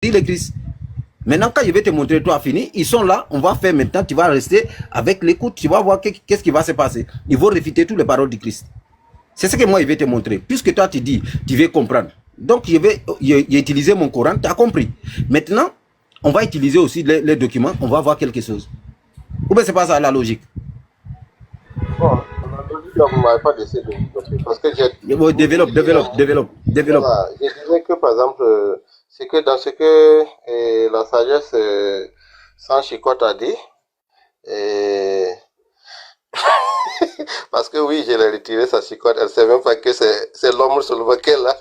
le Christ. Maintenant, quand je vais te montrer, toi fini, ils sont là, on va faire maintenant, tu vas rester avec l'écoute, tu vas voir qu'est-ce qui va se passer. Ils vont réfuter toutes les paroles du Christ. C'est ce que moi, je vais te montrer. Puisque toi, tu dis, tu veux comprendre. Donc, je vais utiliser mon Coran, tu as compris. Maintenant, on va utiliser aussi les documents, on va voir quelque chose. Ou bien c'est pas ça la logique? Bon, la logique, là, vous ne m'avez pas laissé de parce que j'ai... Bon, développe. Voilà, je disais que, par exemple, c'est que dans ce que la sagesse sans chicote a dit, parce que oui, je l'ai retiré sa chicote, elle ne sait même pas que c'est l'homme sur le qu'elle a.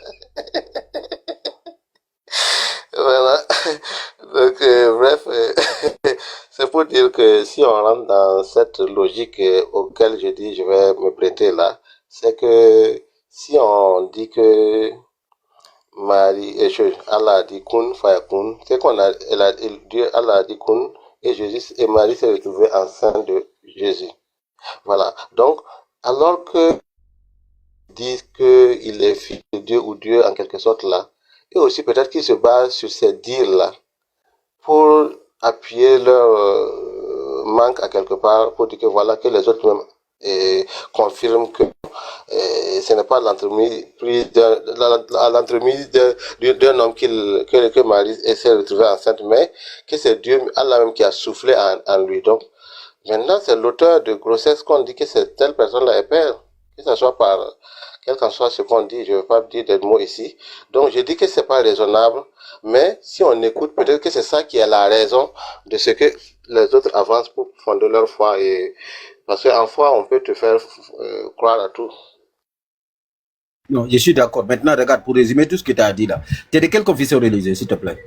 Voilà. Donc, bref, c'est pour dire que si on rentre dans cette logique auquel je dis je vais me prêter là, c'est que si on dit que Marie, Allah a dit kun, fayakun, c'est qu'on a, Dieu, Allah a dit kun, et Jésus, et Marie s'est retrouvée enceinte de Jésus. Voilà. Donc, alors que disent qu'il est fils de Dieu ou Dieu en quelque sorte là, et aussi peut-être qu'ils se basent sur ces dires-là pour appuyer leur manque à quelque part, pour dire que voilà, que les autres même confirment que ce n'est pas l'entremise d'un homme que Marie s'est retrouvée enceinte, mais que c'est Dieu, Allah même qui a soufflé en lui. Donc, maintenant, c'est l'auteur de grossesse qu'on dit que c'est telle personne-là est père, que ce soit par quel qu'en soit ce qu'on dit, je ne vais pas dire des mots ici. Donc, je dis que c'est pas raisonnable, mais si on écoute, peut-être que c'est ça qui est la raison de ce que les autres avancent pour fonder leur foi. Et parce qu'en foi, on peut te faire croire à tout. Non, je suis d'accord. Maintenant, regarde, pour résumer tout ce que tu as dit là, tu es de quelle confession religieuse, s'il te plaît?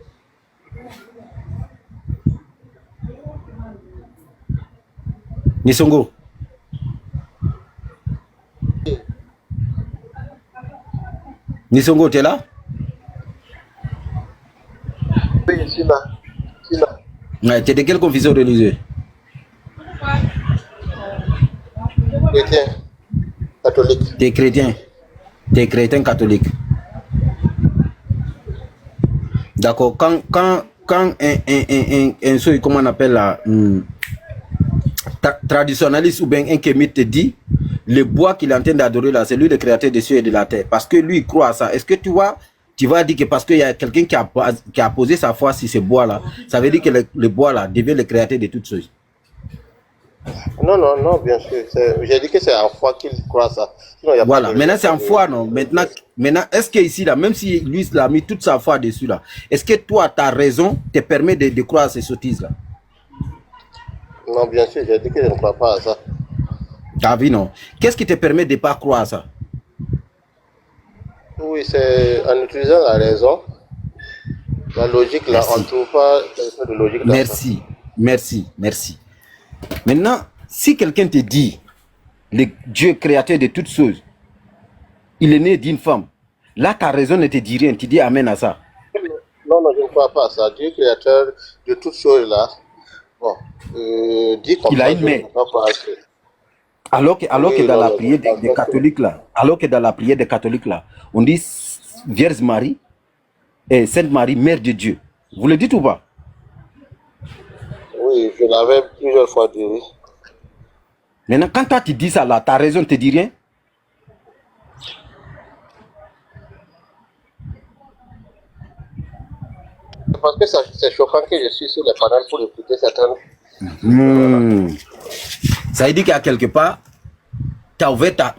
Nisongo. Nisongo, tu es là? Oui, je suis là. Ouais, tu es de quelle confession religieuse? Chrétien, catholique. Tu es chrétien. Tu es chrétien catholique. D'accord. Quand un comment on appelle là, traditionnaliste ou bien un kémite te dit, le bois qu'il est en train d'adorer là, c'est lui le créateur des cieux et de la terre. Parce que lui, il croit à ça. Est-ce que tu vois, tu vas dire que parce qu'il y a quelqu'un qui a posé sa foi sur ce bois là, ça veut dire que le bois là devient le créateur de toutes choses? Non, bien sûr. J'ai dit que c'est en foi qu'il croit ça. Sinon, voilà, maintenant c'est en foi, non? Maintenant est-ce que ici, là, même si lui, il a mis toute sa foi dessus, là, est-ce que toi, ta raison te permet de croire à ces sottises-là? Non, bien sûr, j'ai dit que je ne crois pas à ça. T'as vu, non? Qu'est-ce qui te permet de ne pas croire à ça? Oui, c'est en utilisant la raison, la logique, là, on ne trouve pas de logique dans ça. Merci. Maintenant, si quelqu'un te dit, le Dieu créateur de toutes choses, il est né d'une femme, là, ta raison ne te dit rien, tu dis amen à ça. Non, je ne crois pas à ça. Dieu créateur de toutes choses, là, bon, dit comme il a une mère. Alors que dans la prière des catholiques là, on dit Vierge Marie et Sainte Marie, Mère de Dieu. Vous le dites ou pas? Oui, je l'avais plusieurs fois dit. Maintenant, quand toi tu dis ça là, ta raison ne te dit rien? Parce que c'est choquant que je suis sur les panels pour écouter certaines. Ça veut dire qu'à quelque part, tu as ouvert ta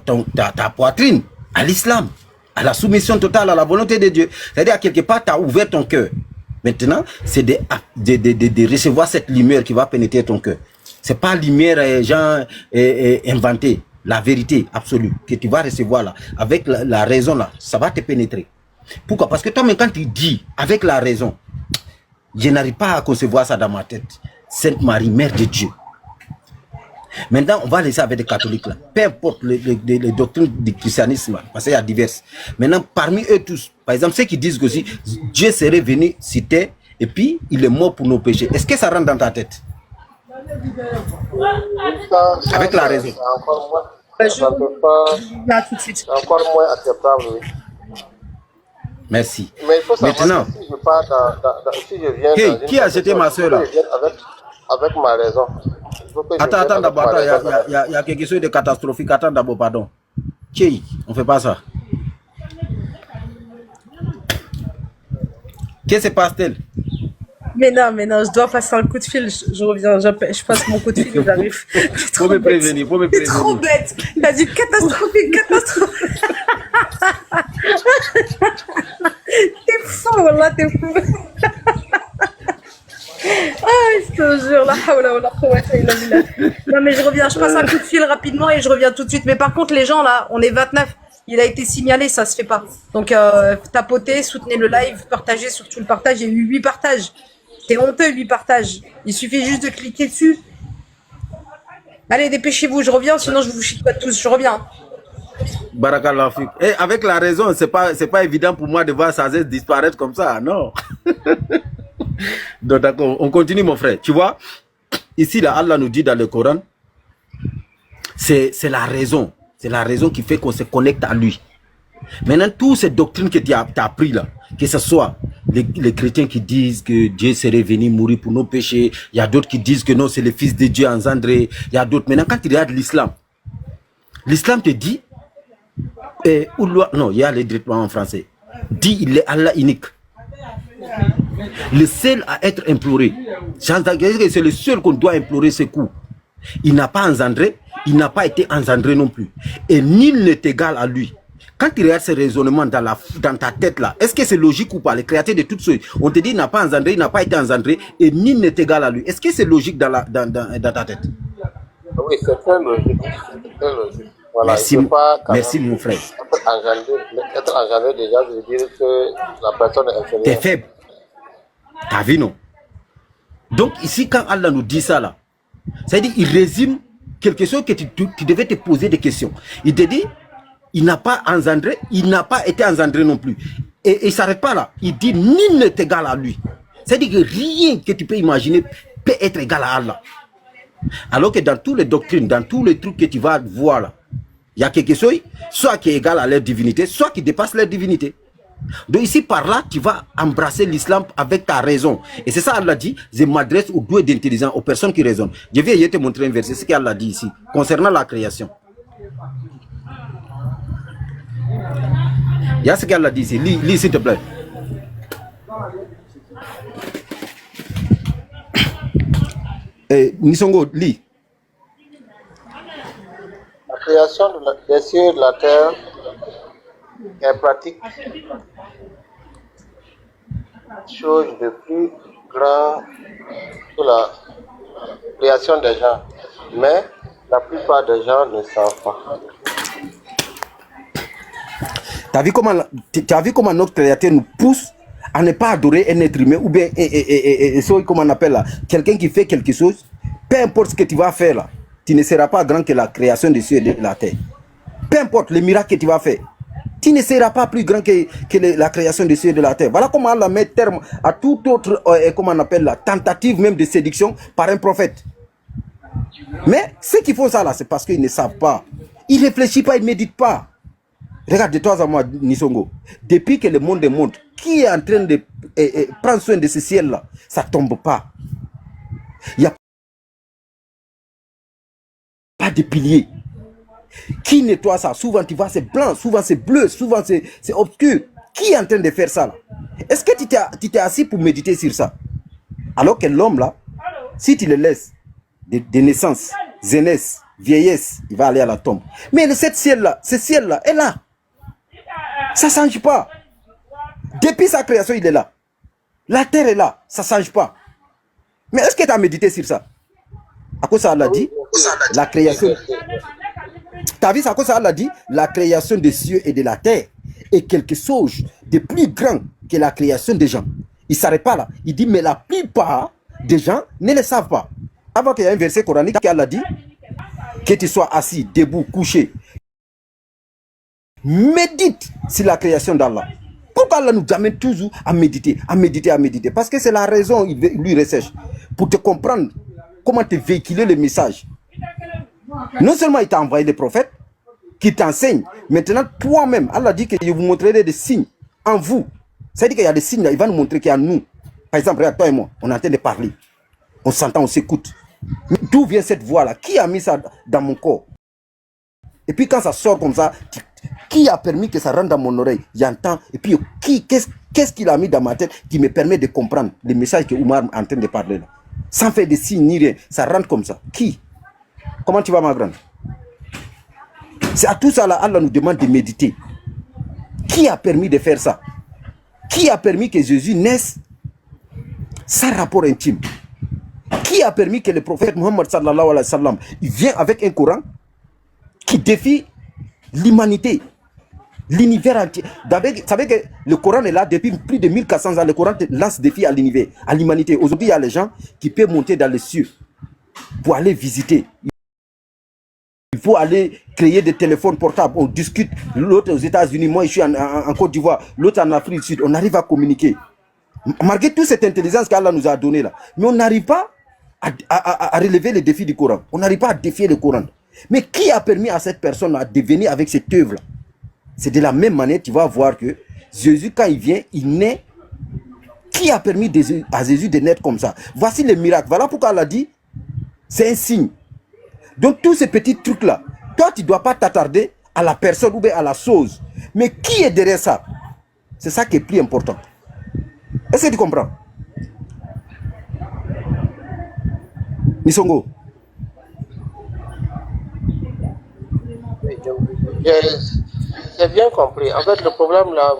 poitrine à l'islam, à la soumission totale à la volonté de Dieu. C'est-à-dire, à quelque part, tu as ouvert ton cœur. Maintenant, c'est de recevoir cette lumière qui va pénétrer ton cœur. Ce n'est pas lumière inventée, la vérité absolue que tu vas recevoir là, avec la raison là, ça va te pénétrer. Pourquoi? Parce que toi, même quand tu dis avec la raison, je n'arrive pas à concevoir ça dans ma tête. Sainte Marie, Mère de Dieu. Maintenant, on va laisser avec les catholiques là. Peu importe les doctrines du christianisme, parce qu'il y a diverses. Maintenant, parmi eux tous, par exemple, ceux qui disent que aussi Dieu serait venu sur terre et puis il est mort pour nos péchés. Est-ce que ça rentre dans ta tête? Avec la raison. C'est encore moins acceptable, oui. Merci. Mais il faut savoir Maintenant, que si je pars si je viens hey, dans une qui a jeté ma soeur là? je vienne avec ma raison. Il faut que je Attends, vienne attends avec d'abord, ma raison. il y a quelque chose de catastrophique. Attends d'abord, pardon. Qui? On fait pas ça. Qu'est-ce qui se passe-t-il? Mais non, je dois passer un coup de fil. Je reviens, je passe mon coup de fil et j'arrive. Faut me prévenir, faut me C'est trop prévenir. bête. Il a dit catastrophique. T'es fou, là, t'es fou. Ah, je te jure, la hawla wa la quwwata illa billah. Non, mais je reviens, je passe un coup de fil rapidement et je reviens tout de suite. Mais par contre, les gens, là, on est 29. Il a été signalé, ça se fait pas. Donc, tapotez, soutenez le live, partagez, surtout le partage. Il y a eu 8 partages. C'est honteux, 8 partages. Il suffit juste de cliquer dessus. Allez, dépêchez-vous, je reviens, sinon je vous chicote tous. Je reviens. Barakallah fik. Et avec la raison, c'est pas évident pour moi de voir Sazès disparaître comme ça, non. Donc d'accord, on continue mon frère. Tu vois, ici là, Allah nous dit dans le Coran, c'est la raison. C'est la raison qui fait qu'on se connecte à lui. Maintenant, toutes ces doctrines que tu as appris là, que ce soit les chrétiens qui disent que Dieu serait venu mourir pour nos péchés, il y a d'autres qui disent que non, c'est le Fils de Dieu engendré, il y a d'autres. Maintenant, quand tu regardes l'islam, l'islam te dit, non, il y a les directement en français, dit il est Allah unique. Le seul à être imploré. C'est le seul qu'on doit implorer secours. Il n'a pas engendré, il n'a pas été engendré non plus. Et nul n'est égal à lui. Quand tu regardes ces raisonnements dans ta tête là, est-ce que c'est logique ou pas? Le créateur de toutes choses, on te dit il n'a pas engendré, il n'a pas été engendré, et nul n'est égal à lui. Est-ce que c'est logique dans ta tête? Oui, c'est très logique. C'est très logique. Voilà, merci mon frère. Être engendré déjà veut dire que la personne est inférieure. T'es faible. T'as vu non? Donc ici quand Allah nous dit ça là, ça veut dire il résume quelque chose que tu devais te poser des questions. Il te dit il n'a pas engendré, il n'a pas été engendré non plus. Et il ne s'arrête pas là. Il dit nul n'est égal à lui. C'est-à-dire que rien que tu peux imaginer peut être égal à Allah. Alors que dans toutes les doctrines, dans tous les trucs que tu vas voir là, il y a quelque chose, soit qui est égal à leur divinité, soit qui dépasse leur divinité. Donc ici par là, tu vas embrasser l'islam avec ta raison. Et c'est ça Allah dit, je m'adresse aux doués d'intelligence, aux personnes qui raisonnent. Je vais te montrer un verset, ce qu'Allah dit ici, concernant la création. Il y a ce qu'Allah dit ici, lis s'il te plaît. Nisongo, lis. La création des cieux et de la terre est pratique. Chose de plus grand que la création des gens. Mais la plupart des gens ne savent pas. Tu as vu comment notre créateur nous pousse à ne pas adorer un être humain ou bien comment on appelle là, quelqu'un qui fait quelque chose, peu importe ce que tu vas faire là, tu ne seras pas grand que la création des cieux et de la terre. Peu importe le miracle que tu vas faire, tu ne seras pas plus grand que la création des cieux et de la terre. Voilà comment Allah met terme à toute autre, comment on appelle la tentative même de séduction par un prophète. Mais ceux qui font ça là, c'est parce qu'ils ne savent pas. Ils ne réfléchissent pas, ils ne méditent pas. Regarde de toi à moi, Nisongo. Depuis que le monde est monde, qui est en train de prendre soin de ce ciel-là? Ça ne tombe pas. Il n'y a pas de piliers. Qui nettoie ça? Souvent tu vois c'est blanc, souvent c'est bleu, souvent c'est obscur. Qui est en train de faire ça là? Est-ce que tu t'es assis pour méditer sur ça? Alors que l'homme là, si tu le laisses de naissance, jeunesse, vieillesse, il va aller à la tombe. Mais ce ciel-là est là. Ça ne change pas. Depuis sa création, il est là. La terre est là. Ça ne change pas. Mais est-ce que tu as médité sur ça? À quoi ça Allah dit? La création. Tu as vu à quoi ça Allah dit? La création des cieux et de la terre est quelque chose de plus grand que la création des gens. Il ne s'arrête pas là. Il dit, mais la plupart des gens ne le savent pas. Avant qu'il y ait un verset coranique qui Allah dit, que tu sois assis, debout, couché, médite sur la création d'Allah. Pourquoi Allah nous amène toujours à méditer, à méditer, à méditer? Parce que c'est la raison, lui recherche, pour te comprendre comment te véhiculer le message. Non seulement il t'a envoyé des prophètes qui t'enseignent, maintenant toi-même, Allah dit que je vous montrerai des signes en vous Ça veut dire qu'il y a des signes là, il va nous montrer qu'il y a nous. Par exemple, regarde, toi et moi, on est en train de parler. On s'entend, on s'écoute. D'où vient cette voix-là? Qui a mis ça dans mon corps? Et puis quand ça sort comme ça, qui a permis que ça rentre dans mon oreille? J'entends. Et puis qu'est-ce qu'il a mis dans ma tête qui me permet de comprendre les messages que Oumar est en train de parler là? Sans faire de signes ni rien. Ça rentre comme ça. Qui? Comment tu vas, ma grande? C'est à tout ça là, Allah nous demande de méditer. Qui a permis de faire ça? Qui a permis que Jésus naisse sans rapport intime? Qui a permis que le prophète Mohammed sallallahu alayhi wa sallam, il vient avec un Coran qui défie l'humanité, l'univers entier? Vous savez que le Coran est là depuis plus de 1400 ans. Le Coran lance défi à l'univers, à l'humanité. Aujourd'hui, il y a les gens qui peuvent monter dans les cieux pour aller visiter. Il faut aller créer des téléphones portables. On discute. L'autre aux États-Unis, moi je suis en Côte d'Ivoire, l'autre en Afrique du Sud. On arrive à communiquer. Malgré toute cette intelligence qu'Allah nous a donnée là. Mais on n'arrive pas à relever les défis du Coran. On n'arrive pas à défier le Coran. Mais qui a permis à cette personne à devenir avec cette œuvre là? C'est de la même manière, tu vas voir que Jésus, quand il vient, il naît. Qui a permis à Jésus de naître comme ça? Voici le miracle. Voilà pourquoi Allah dit, c'est un signe. Donc tous ces petits trucs là, toi tu ne dois pas t'attarder à la personne ou bien à la chose. Mais qui est derrière ça? C'est ça qui est plus important. Est-ce que tu comprends? Nisongo. J'ai bien compris. En fait, le problème là,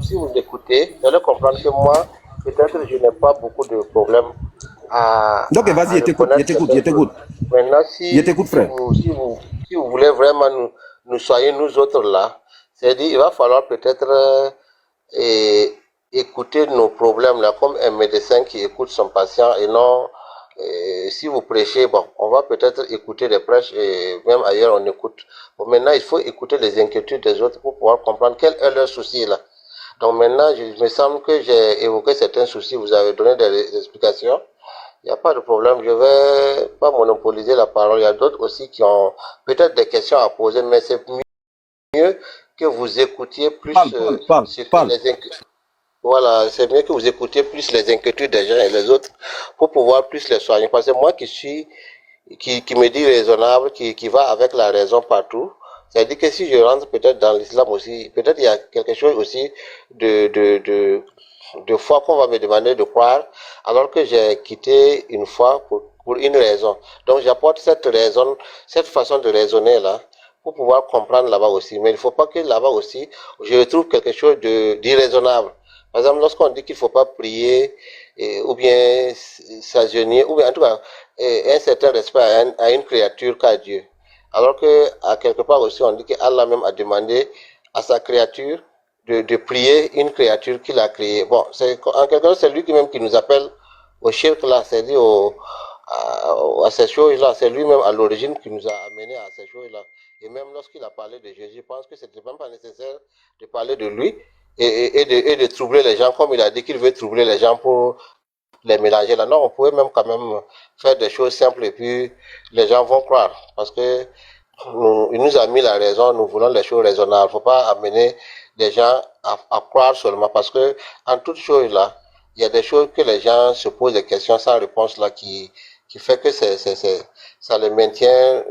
si vous écoutez, vous allez comprendre que moi, peut-être je n'ai pas beaucoup de problèmes à. Donc vas-y, je t'écoute. Maintenant, si vous voulez vraiment nous soigner, nous autres là, c'est-à-dire il va falloir peut-être écouter nos problèmes là, comme un médecin qui écoute son patient et non. Si vous prêchez, bon, on va peut-être écouter les prêches et même ailleurs on écoute. Bon, maintenant, il faut écouter les inquiétudes des autres pour pouvoir comprendre quel est leur souci là. Donc maintenant, il me semble que j'ai évoqué certains soucis, vous avez donné des explications. Il n'y a pas de problème, je ne vais pas monopoliser la parole. Il y a d'autres aussi qui ont peut-être des questions à poser, mais c'est mieux que vous écoutiez plus les inquiétudes. Voilà, c'est mieux que vous écoutiez plus les inquiétudes des gens et les autres pour pouvoir plus les soigner. Parce que moi qui me dit raisonnable, qui va avec la raison partout, c'est-à-dire que si je rentre peut-être dans l'islam aussi, peut-être il y a quelque chose aussi de foi qu'on va me demander de croire, alors que j'ai quitté une foi pour une raison. Donc j'apporte cette façon de raisonner là, pour pouvoir comprendre là-bas aussi. Mais il ne faut pas que là-bas aussi, je retrouve quelque chose d'irraisonnable. Par exemple, lorsqu'on dit qu'il ne faut pas prier, ou bien s'agenouiller, ou bien en tout cas, un certain respect à une créature qu'à Dieu. Alors que, à quelque part aussi, on dit qu'Allah même a demandé à sa créature de prier une créature qu'il a créée. Bon, en quelque sorte, c'est lui même qui nous appelle au shirk là, c'est-à-dire à ces choses-là. C'est lui-même à l'origine qui nous a amenés à ces choses-là. Et même lorsqu'il a parlé de Jésus, je pense que ce n'était même pas nécessaire de parler de lui et de troubler les gens, comme il a dit qu'il veut troubler les gens pour les mélanger là. Non, on pouvait même quand même faire des choses simples et puis les gens vont croire. Parce que il nous a mis la raison, nous voulons les choses raisonnables. Il ne faut pas amener les gens à croire seulement. Parce que en toute chose là, il y a des choses que les gens se posent des questions sans réponse là qui fait que ça les maintient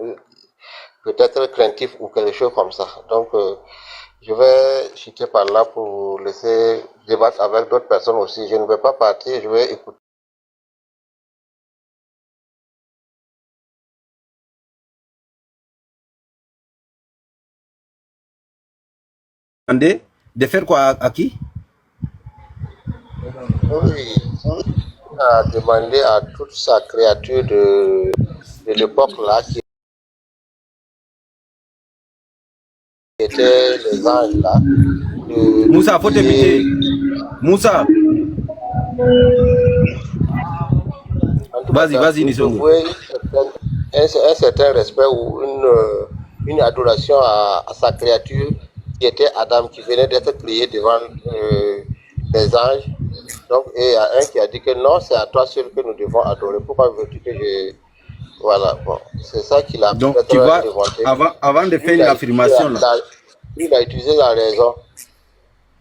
peut-être craintifs ou quelque chose comme ça. Donc, je vais chuter par là pour laisser débattre avec d'autres personnes aussi. Je ne vais pas partir, je vais écouter. De faire quoi à qui? Oui, il a demandé à toute sa créature de l'époque là qui étaient les anges là. Moussa, faut t'éviter. Moussa. Vas-y, Nisongo. Un certain respect ou une adoration à sa créature qui était Adam, qui venait d'être créé devant les anges. Donc, et il y a un qui a dit que non, c'est à toi seul que nous devons adorer. Pourquoi veux-tu que je... Voilà, bon, c'est ça qu'il a donc, tu vois, avant de faire une affirmation, là. Il a utilisé la raison.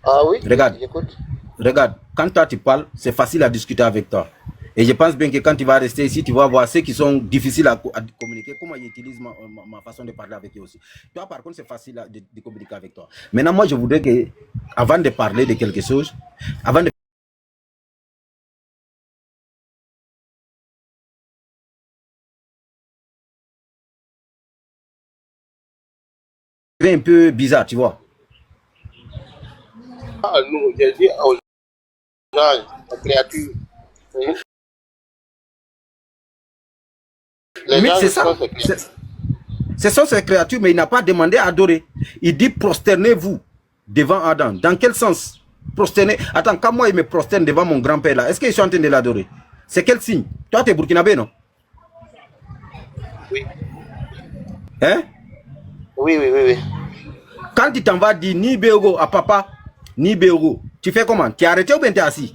Ah oui, Regarde, j'écoute. regarde, quand toi tu parles, c'est facile à discuter avec toi. Et je pense bien que quand tu vas rester ici, tu vas voir ceux qui sont difficiles à communiquer, comment ils utilisent ma façon de parler avec eux aussi. Toi, par contre, c'est facile de communiquer avec toi. Maintenant, moi, je voudrais que, avant de parler de quelque chose, avant de un peu bizarre, tu vois. Ah, nous, j'ai dit aux gens, aux créatures, les Mais gens c'est sont ça. ces créatures. Ce sont ces créatures, mais il n'a pas demandé à adorer. Il dit prosternez-vous devant Adam. Dans quel sens? Prosterner. Attends, quand moi il me prosterne devant mon grand-père là, est-ce qu'ils sont en train de l'adorer? C'est quel signe? Toi, tu es burkinabé, non? Oui. Hein? Oui, oui, oui, oui. Quand tu t'en vas dire ni Béogo à papa, ni Béogo, tu fais comment? Tu es arrêté ou bien tu es assis?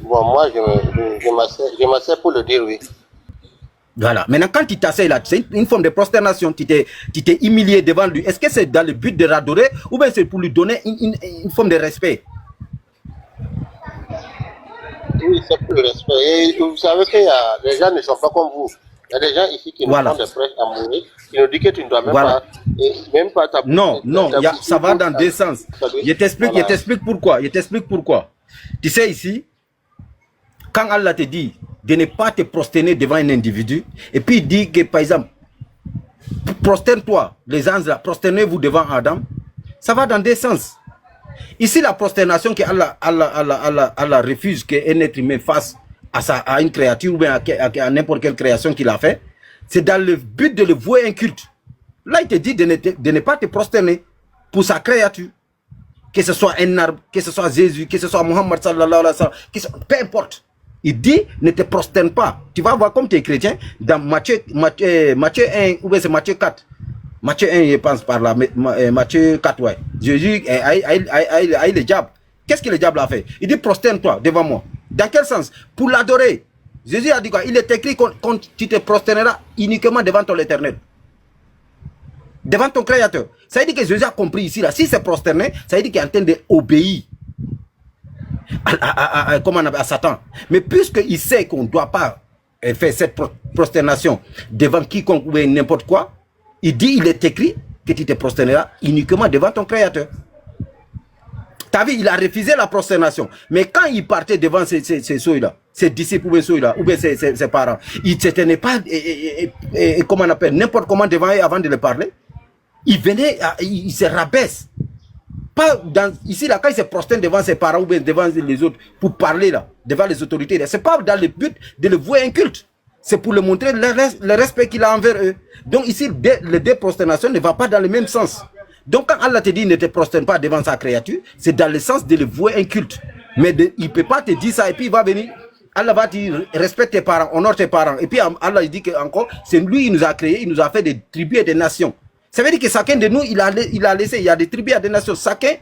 Bon, moi, je m'assais pour le dire, oui. Voilà. Maintenant, quand tu t'asseyes là, c'est une forme de prosternation. Tu t'es humilié devant lui. Est-ce que c'est dans le but de l'adorer ou bien c'est pour lui donner une forme de respect? Oui, c'est pour le respect. Et vous savez que les gens ne sont pas comme vous. Il y a des gens ici qui nous font des prêches à mourir, qui nous disent que tu ne dois même pas t'appuyer. Non, non, ça va dans deux sens. Je t'explique pourquoi. Je t'explique pourquoi. Tu sais ici, quand Allah te dit de ne pas te prosterner devant un individu, et puis il dit que par exemple, prosterne-toi, les anges là, prosternez-vous devant Adam, ça va dans deux sens. Ici, la prosternation que Allah refuse qu'un être humain fasse à une créature ou bien à n'importe quelle création qu'il a fait, c'est dans le but de le vouer un culte. Là, il te dit de ne pas te prosterner pour sa créature. Que ce soit un arbre, que ce soit Jésus, que ce soit Mohammed sallallahu alayhi wa sallam, peu importe. Il dit ne te prosterne pas. Tu vas voir comme tu es chrétien dans Matthieu 1 ou bien c'est Matthieu 4. Matthieu 1, je pense par là, Matthieu 4, ouais. Jésus a le diable. Qu'est-ce que le diable a fait? Il dit prosterne-toi devant moi. Dans quel sens? Pour l'adorer. Jésus a dit quoi? Il est écrit quand tu te prosterneras uniquement devant ton éternel. Devant ton créateur. Ça veut dire que Jésus a compris ici, là. Si c'est prosterné, ça veut dire qu'il est en train d'obéir à Satan. Mais puisqu'il sait qu'on ne doit pas faire cette prosternation devant quiconque ou n'importe quoi, il dit, il est écrit que tu te prosterneras uniquement devant ton créateur. T'as vu, il a refusé la prosternation. Mais quand il partait devant ces disciples ou bien ses parents, il ne s'était pas, comment on appelle, n'importe comment devant eux avant de le parler. Il venait, il se rabaisse. Pas ici, là, quand il se prosterne devant ses parents ou bien devant les autres pour parler, là, devant les autorités, ce n'est pas dans le but de le vouer un culte. C'est pour le montrer le respect qu'il a envers eux. Donc ici, les deux prosternations ne vont pas dans le même sens. Donc quand Allah te dit ne te prosterne pas devant sa créature, c'est dans le sens de le vouer un culte. Mais il ne peut pas te dire ça et puis il va venir. Allah va dire respecte tes parents, honore tes parents. Et puis Allah dit que encore, c'est lui qui nous a créé, il nous a fait des tribus et des nations. Ça veut dire que chacun de nous, il a laissé, il y a des tribus et des nations. Chacun,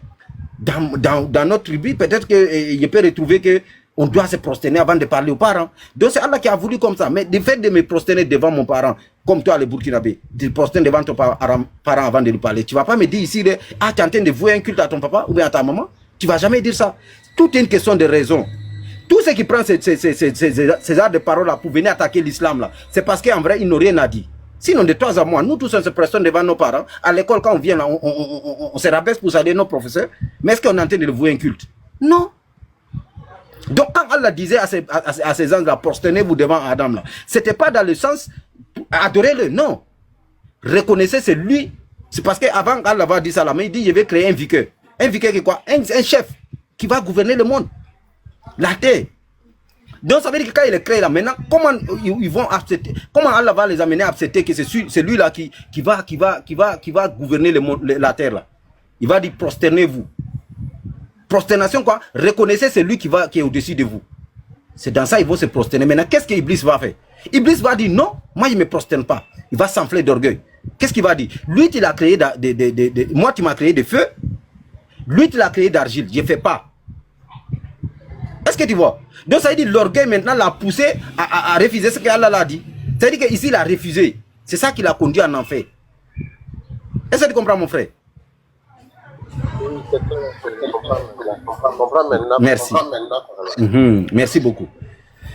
dans notre tribu, peut-être qu'il peut retrouver que on doit se prosterner avant de parler aux parents. Donc c'est Allah qui a voulu comme ça. Mais le fait de me prosterner devant mon parent, comme toi, le Burkinabé, de te prosterner devant ton parent avant de lui parler, tu ne vas pas me dire ici, tu es en train de vouer un culte à ton papa ou bien à ta maman. Tu ne vas jamais dire ça. Tout est une question de raison. Tout ce qui prend ces arts de parole là pour venir attaquer l'islam là, c'est parce qu'en vrai, ils n'ont rien à dire. Sinon, de toi à moi, nous tous on se prosterne devant nos parents. À l'école, quand on vient là, on se rabaisse pour saluer nos professeurs. Mais est-ce qu'on est en train de le vouer un culte? Non. Donc quand Allah disait à ces anges là, prosternez-vous devant Adam là, c'était pas dans le sens adorez-le, non. Reconnaissez c'est lui. C'est parce qu'avant Allah va dire ça là, mais il dit je vais créer un vicaire. Un vicaire qui est quoi? Un chef qui va gouverner le monde, la terre. Donc ça veut dire que quand il est créé là, maintenant, comment ils vont accepter, comment Allah va les amener à accepter que c'est lui là qui va gouverner le monde, la terre là. Il va dire prosternez-vous. Prosternation quoi? Reconnaissez celui qui est au-dessus de vous. C'est dans ça ils vont se prosterner. Maintenant, qu'est-ce que Iblis va faire? Iblis va dire non, moi je ne me prosterne pas. Il va s'enfler d'orgueil. Qu'est-ce qu'il va dire? Lui, tu l'as créé moi tu m'as créé de feu. Lui, tu l'as créé d'argile. Je ne fais pas. Est-ce que tu vois? Donc ça veut dire l'orgueil maintenant l'a poussé à refuser ce qu'Allah l'a dit. Ça veut dire qu'ici il a refusé. C'est ça qui l'a conduit en enfer. Est-ce que tu comprends mon frère? Oui, c'est clair. Je comprends maintenant. Merci. Voilà. Merci beaucoup.